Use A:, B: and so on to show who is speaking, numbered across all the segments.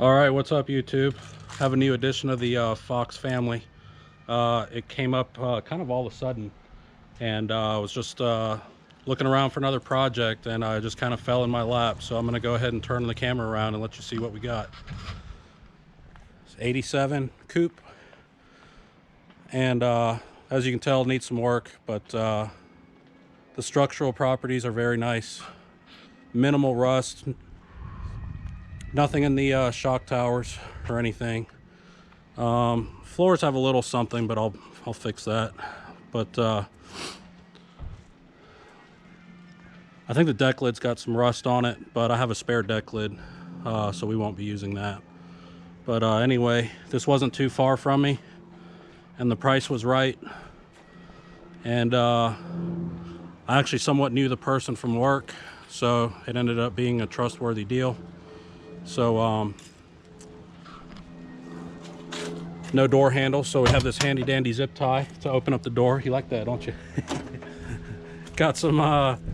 A: All right, what's up, YouTube? Have a new edition of the Fox family. It came up kind of all of a sudden, and I was just looking around for another project, and I just kind of fell in my lap. So I'm going to go ahead and turn the camera around and let you see what we got. It's 87 Coupe, and as you can tell, it needs some work, but the structural properties are very nice. Minimal rust. Nothing in the shock towers or anything. Floors have a little something, but I'll fix that. But I think the deck lid's got some rust on it, but I have a spare deck lid, so we won't be using that. But anyway, this wasn't too far from me, and the price was right. And I actually somewhat knew the person from work, so it ended up being a trustworthy deal. So no door handle, so we have this handy dandy zip tie to open up the door. You like that, don't you? got some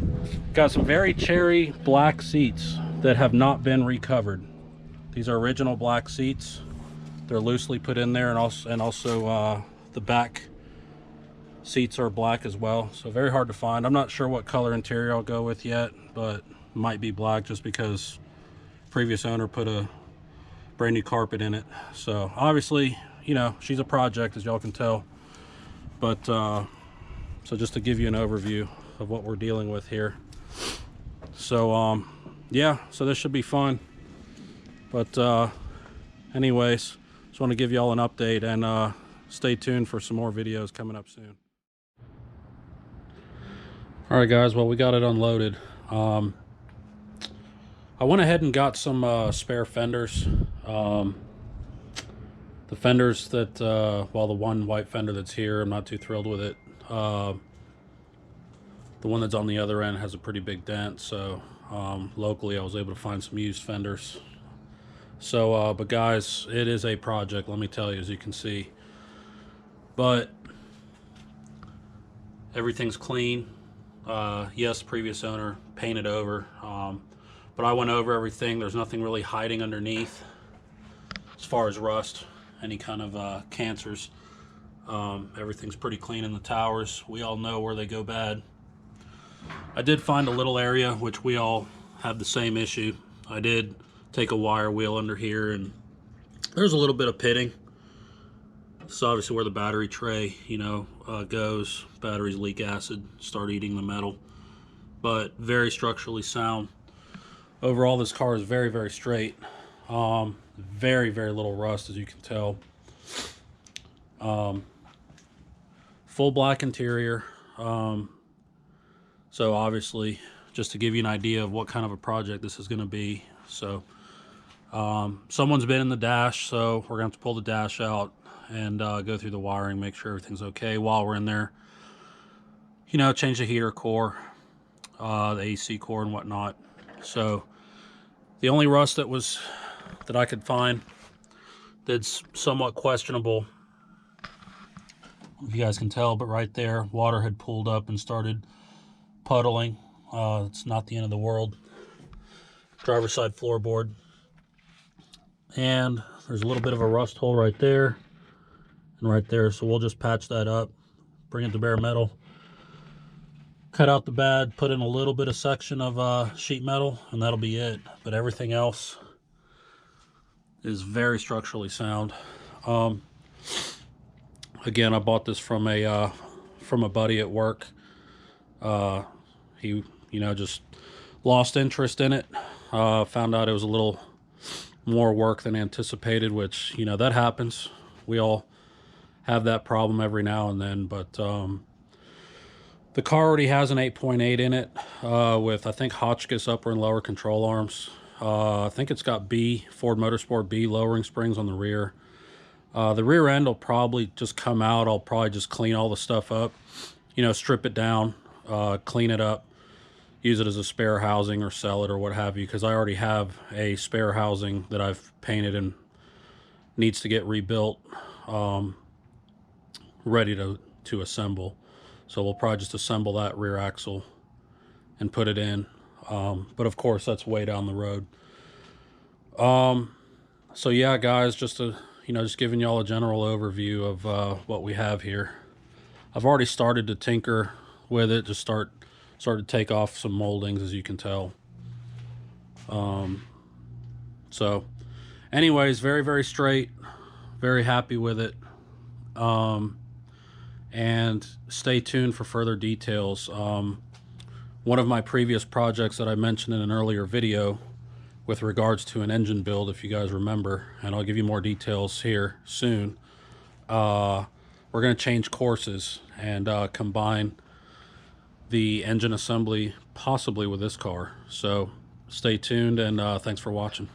A: very cherry black seats that have not been recovered. These are original black seats. They're loosely put in there, and also the back seats are black as well, so very hard to find. I'm not sure what color interior I'll go with yet, but might be black just because previous owner put a brand new carpet in it. So obviously, you know, she's a project, as y'all can tell. But so just to give you an overview of what we're dealing with here. So yeah, so this should be fun. But anyways, just want to give y'all an update, and stay tuned for some more videos coming up soon. All right, guys, well, we got it unloaded. I went ahead and got some spare fenders. The fenders that, well, the one white fender that's here, I'm not too thrilled with it. The one that's on the other end has a pretty big dent, so locally I was able to find some used fenders. So, but guys, it is a project, let me tell you, as you can see. But everything's clean. Yes, previous owner painted over. But I went over everything. There's nothing really hiding underneath as far as rust, any kind of cancers. Everything's pretty clean in the towers. We all know where they go bad. I did find a little area which we all have the same issue. I did take a wire wheel under here, and there's a little bit of pitting. This is obviously where the battery tray, you know, goes. Batteries leak acid, start eating the metal, but very structurally sound. Overall, this car is very, very straight. Very, very little rust, as you can tell. Full black interior. So obviously, just to give you an idea of what kind of a project this is going to be. So someone's been in the dash, so we're going to have to pull the dash out and go through the wiring, make sure everything's okay while we're in there. You know, change the heater core, the AC core and whatnot. So the only rust that I could find that's somewhat questionable, if you guys can tell, but right there, water had pooled up and started puddling. It's not the end of the world. Driver's side floorboard. And there's a little bit of a rust hole right there and right there. So we'll just patch that up, bring it to bare metal, cut out the bad, put in a little bit of section of sheet metal, and that'll be it. But everything else is very structurally sound. Again, I bought this from a buddy at work. He, you know, just lost interest in it. Found out it was a little more work than anticipated, which, you know, that happens. We all have that problem every now and then. But the car already has an 8.8 in it, with, I think, Hotchkiss upper and lower control arms. I think it's got Ford Motorsport B lowering springs on the rear. The rear end will probably just come out. I'll probably just clean all the stuff up, you know, strip it down, clean it up, use it as a spare housing or sell it or what have you, because I already have a spare housing that I've painted and needs to get rebuilt, ready to assemble. So we'll probably just assemble that rear axle and put it in. But of course, that's way down the road. So yeah, guys, just just giving y'all a general overview of what we have here. I've already started to tinker with it, just started to take off some moldings, as you can tell. So anyways, very, very straight, very happy with it. And stay tuned for further details. One of my previous projects that I mentioned in an earlier video with regards to an engine build, if you guys remember, and I'll give you more details here soon. We're going to change courses and combine the engine assembly possibly with this car. So stay tuned, and thanks for watching.